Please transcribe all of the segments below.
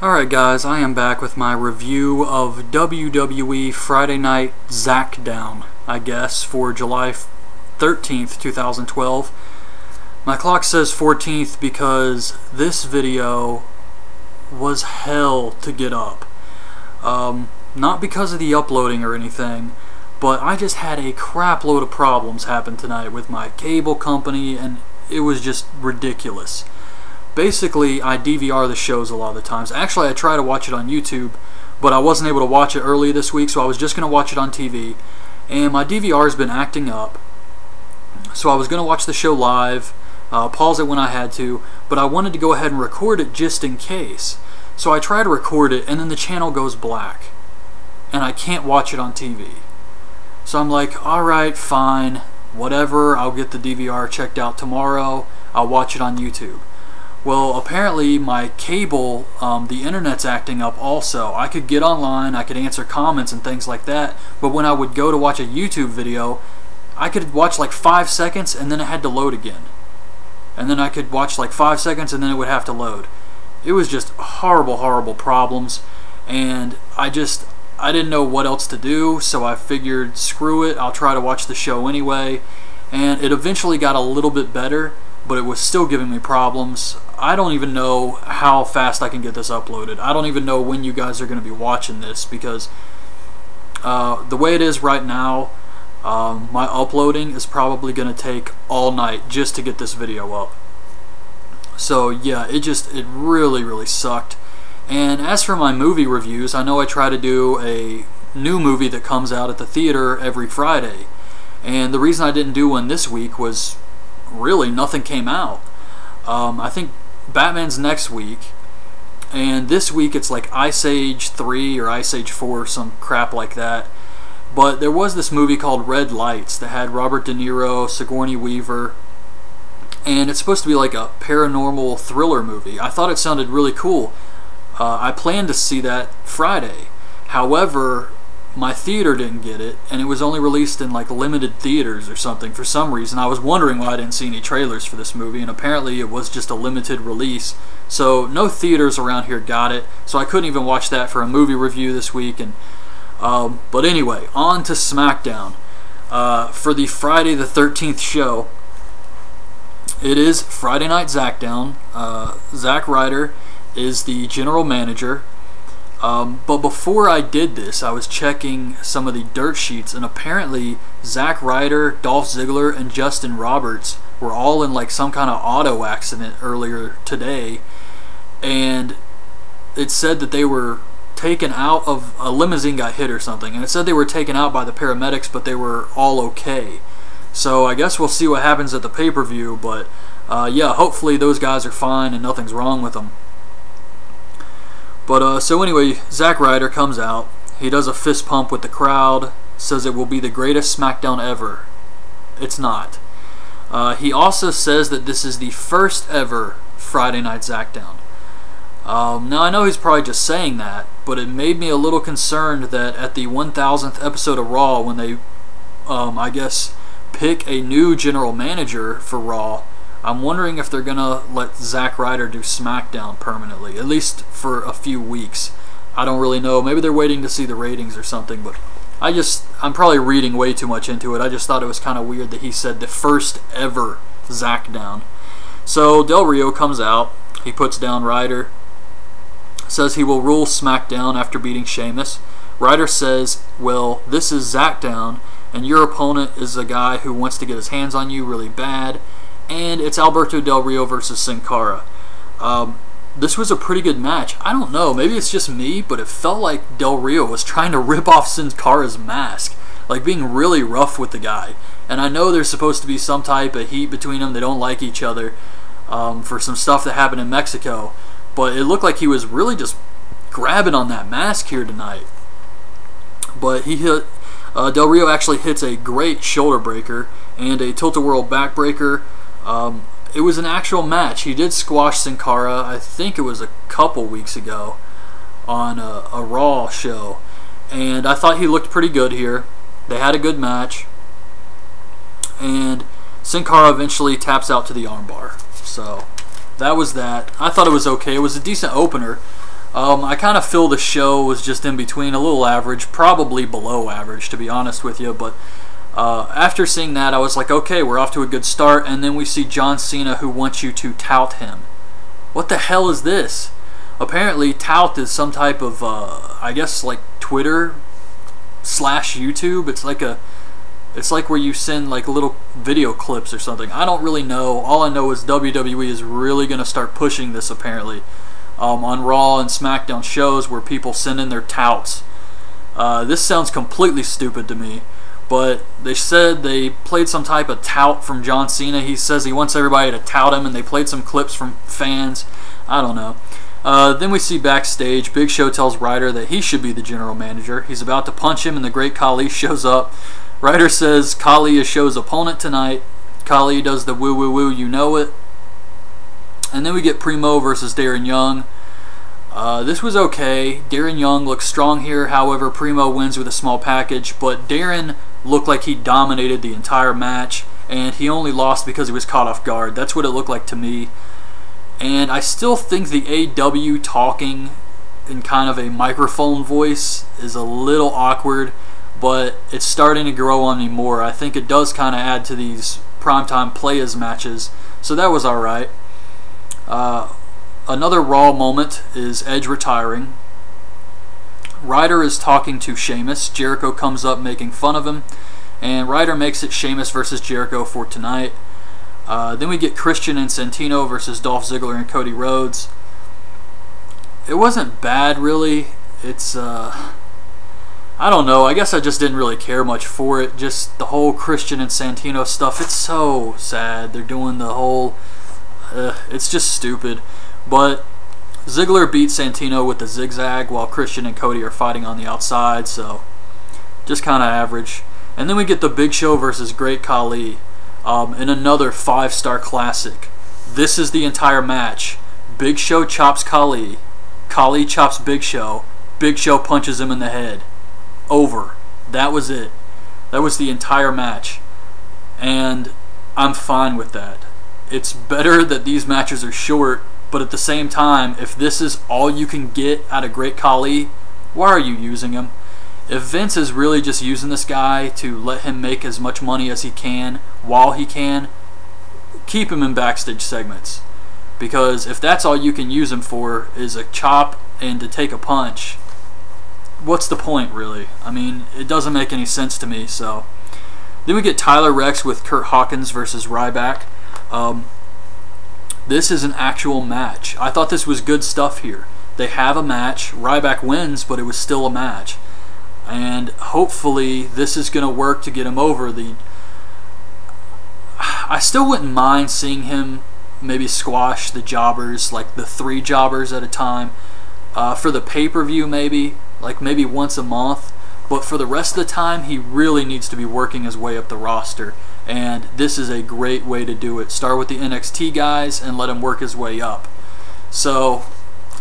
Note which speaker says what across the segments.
Speaker 1: Alright guys, I am back with my review of WWE Friday Night Zackdown, I guess, for July 13th, 2012. My clock says 14th because this video was hell to get up. Not because of the uploading or anything, but I just had a crap load of problems happen tonight with my cable company, and it was just ridiculous. Basically, I DVR the shows a lot of the times. Actually, I try to watch it on YouTube, but I wasn't able to watch it early this week, so I was just going to watch it on TV. And my DVR has been acting up, so I was going to watch the show live, pause it when I had to, but I wanted to go ahead and record it just in case. So I try to record it, and then the channel goes black, and I can't watch it on TV. So I'm like, alright, fine, whatever, I'll get the DVR checked out tomorrow, I'll watch it on YouTube. Well, apparently my cable, the internet's acting up also. I could get online, I could answer comments and things like that, but when I would go to watch a YouTube video, I could watch like 5 seconds and then it had to load again. And then I could watch like 5 seconds and then it would have to load. It was just horrible, horrible problems, and I didn't know what else to do, so I figured, screw it, I'll try to watch the show anyway. And it eventually got a little bit better, but it was still giving me problems. I don't even know how fast I can get this uploaded. I don't even know when you guys are going to be watching this, because the way it is right now, my uploading is probably going to take all night just to get this video up. So yeah, it really, really sucked. And as for my movie reviews, I know I try to do a new movie that comes out at the theater every Friday. And the reason I didn't do one this week was really nothing came out. I think Batman's next week, and this week it's like Ice Age 3 or Ice Age 4, some crap like that. But there was this movie called Red Lights that had Robert De Niro, Sigourney Weaver, and it's supposed to be like a paranormal thriller movie. I thought it sounded really cool. I planned to see that Friday. However, my theater didn't get it, and it was only released in like limited theaters or something for some reason. I was wondering why I didn't see any trailers for this movie, and apparently it was just a limited release. So no theaters around here got it, so I couldn't even watch that for a movie review this week. And but anyway, on to Smackdown. For the Friday the 13th show, it is Friday Night Zackdown. Zack Ryder is the general manager. But before I did this, I was checking some of the dirt sheets, and apparently Zack Ryder, Dolph Ziggler, and Justin Roberts were all in like some kind of auto accident earlier today, and it said that they were taken out of a limousine, got hit or something, and it said they were taken out by the paramedics, but they were all okay. So I guess we'll see what happens at the pay-per-view, but yeah, hopefully those guys are fine and nothing's wrong with them. But so anyway, Zack Ryder comes out, he does a fist pump with the crowd, says it will be the greatest Smackdown ever. It's not. He also says that this is the first ever Friday Night Zackdown. Now I know he's probably just saying that, but it made me a little concerned that at the 1000th episode of Raw, when they, I guess, pick a new general manager for Raw, I'm wondering if they're going to let Zack Ryder do SmackDown permanently, at least for a few weeks. I don't really know. Maybe they're waiting to see the ratings or something, but I'm probably reading way too much into it. I just thought it was kind of weird that he said the first ever Zackdown. So Del Rio comes out, he puts down Ryder, says he will rule SmackDown after beating Sheamus. Ryder says, well, this is Zackdown, and your opponent is a guy who wants to get his hands on you really bad, and it's Alberto Del Rio versus Sin Cara. This was a pretty good match. I don't know, maybe it's just me, but it felt like Del Rio was trying to rip off Sin Cara's mask, like being really rough with the guy. And I know there's supposed to be some type of heat between them, they don't like each other, for some stuff that happened in Mexico, but it looked like he was really just grabbing on that mask here tonight. But he hit, Del Rio actually hits a great shoulder breaker and a tilt-a-whirl backbreaker. It was an actual match. He did squash Sin Cara, I think it was a couple weeks ago, on a Raw show. And I thought he looked pretty good here. They had a good match. And Sin Cara eventually taps out to the armbar. So that was that. I thought it was okay. It was a decent opener. I kind of feel the show was just in between, a little average, probably below average to be honest with you, but after seeing that I was like, okay, we're off to a good start. And then we see John Cena, who wants you to tout him. What the hell is this? Apparently tout is some type of I guess like Twitter / YouTube. It's like where you send like little video clips or something. I don't really know. All I know is WWE is really going to start pushing this apparently on Raw and Smackdown shows where people send in their touts. This sounds completely stupid to me, but they said they played some type of tout from John Cena. He says he wants everybody to tout him, and they played some clips from fans. I don't know. Then we see backstage, Big Show tells Ryder that he should be the general manager. He's about to punch him, and the Great Khali shows up. Ryder says Khali is Show's opponent tonight. Khali does the woo woo woo, you know it. And then we get Primo versus Darren Young. This was okay. Darren Young looks strong here. However, Primo wins with a small package. But Darren looked like he dominated the entire match, and he only lost because he was caught off guard. That's what it looked like to me. And I still think the AW talking in kind of a microphone voice is a little awkward, but it's starting to grow on me more. I think it does kind of add to these primetime players matches, so that was alright. Another Raw moment is Edge retiring. Ryder is talking to Sheamus. Jericho comes up making fun of him, and Ryder makes it Sheamus versus Jericho for tonight. Then we get Christian and Santino versus Dolph Ziggler and Cody Rhodes. It wasn't bad, really. It's, I don't know. I guess I just didn't really care much for it. Just the whole Christian and Santino stuff. It's so sad. They're doing the whole... it's just stupid. But Ziggler beat Santino with the zigzag while Christian and Cody are fighting on the outside. So, just kind of average. And then we get the Big Show versus Great Khali. In another 5-star classic. This is the entire match. Big Show chops Khali. Khali chops Big Show. Big Show punches him in the head. Over. That was it. That was the entire match. And I'm fine with that. It's better that these matches are short, but at the same time, if this is all you can get out of Great Khali, why are you using him? If Vince is really just using this guy to let him make as much money as he can while he can, keep him in backstage segments. Because if that's all you can use him for is a chop and to take a punch, what's the point really? I mean, it doesn't make any sense to me. So then we get Tyler Rex with Kurt Hawkins versus Ryback. This is an actual match. I thought this was good stuff here. They have a match. Ryback wins, but it was still a match. And hopefully this is going to work to get him over. I still wouldn't mind seeing him maybe squash the jobbers, like the 3 jobbers at a time. For the pay-per-view maybe, like maybe once a month. But for the rest of the time, he really needs to be working his way up the roster. And this is a great way to do it. Start with the NXT guys and let him work his way up. So,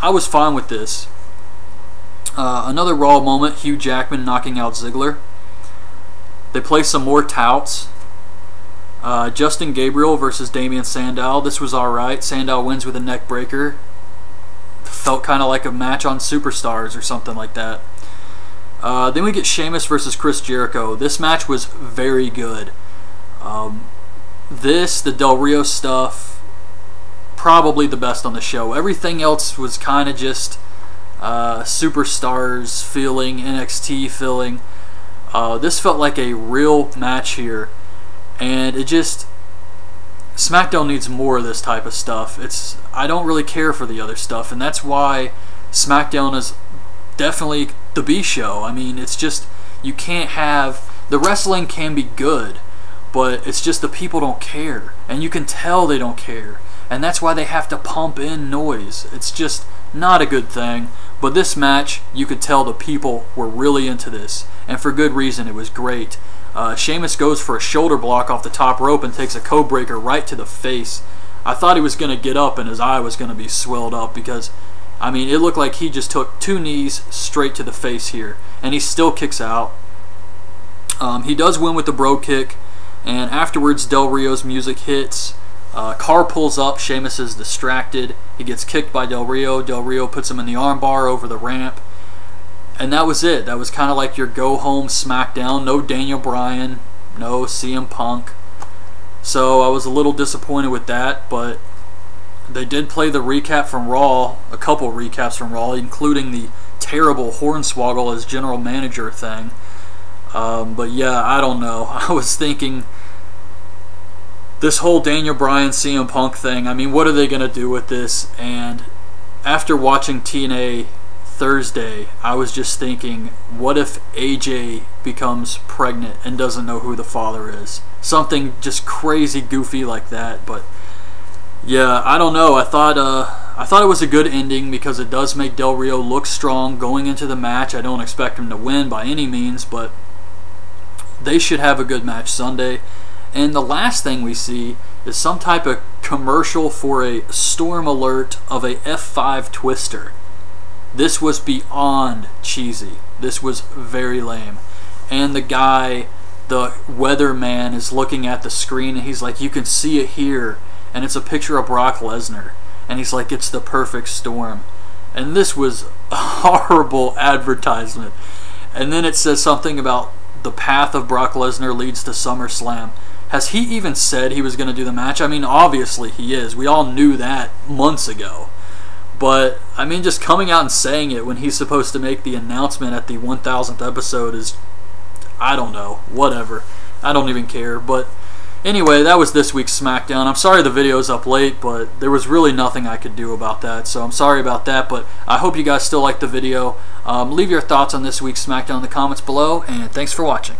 Speaker 1: I was fine with this. Another Raw moment, Hugh Jackman knocking out Ziggler. They play some more touts. Justin Gabriel versus Damian Sandow. This was alright. Sandow wins with a neck breaker. Felt kind of like a match on Superstars or something like that. Then we get Sheamus versus Chris Jericho. This match was very good. The Del Rio stuff, probably the best on the show. Everything else was kind of just Superstars feeling, NXT feeling. This felt like a real match here, and it just... SmackDown needs more of this type of stuff. I don't really care for the other stuff, and that's why SmackDown is definitely the B show. I mean, it's just, you can't have... The wrestling can be good, but it's just the people don't care, and you can tell they don't care, and that's why they have to pump in noise. It's just not a good thing. But this match, you could tell the people were really into this, and for good reason. It was great. Sheamus goes for a shoulder block off the top rope and takes a code breaker right to the face. I thought he was going to get up and his eye was going to be swelled up, because, I mean, it looked like he just took 2 knees straight to the face here, and he still kicks out. He does win with the bro kick, and afterwards Del Rio's music hits. Car pulls up, Sheamus is distracted, he gets kicked by Del Rio, Del Rio puts him in the armbar over the ramp, and that was it. That was kind of like your go-home SmackDown. No Daniel Bryan, no CM Punk. So I was a little disappointed with that, but they did play the recap from Raw, a couple recaps from Raw, including the terrible Hornswoggle as general manager thing. But yeah, I don't know. I was thinking, this whole Daniel Bryan CM Punk thing, I mean, what are they going to do with this? And after watching TNA Thursday, I was just thinking, what if AJ becomes pregnant and doesn't know who the father is? Something just crazy goofy like that. But yeah, I don't know. I thought it was a good ending because it does make Del Rio look strong going into the match. I don't expect him to win by any means, but they should have a good match Sunday. And the last thing we see is some type of commercial for a Storm Alert of a F5 Twister. This was beyond cheesy. This was very lame. And the guy, the weatherman, is looking at the screen and he's like, you can see it here. And it's a picture of Brock Lesnar. And he's like, it's the perfect storm. And this was a horrible advertisement. And then it says something about the path of Brock Lesnar leads to SummerSlam. Has he even said he was going to do the match? I mean, obviously he is. We all knew that months ago. But, I mean, just coming out and saying it when he's supposed to make the announcement at the 1000th episode is, I don't know, whatever. I don't even care. But anyway, that was this week's SmackDown. I'm sorry the video's up late, but there was really nothing I could do about that. So I'm sorry about that, but I hope you guys still liked the video. Leave your thoughts on this week's SmackDown in the comments below, and thanks for watching.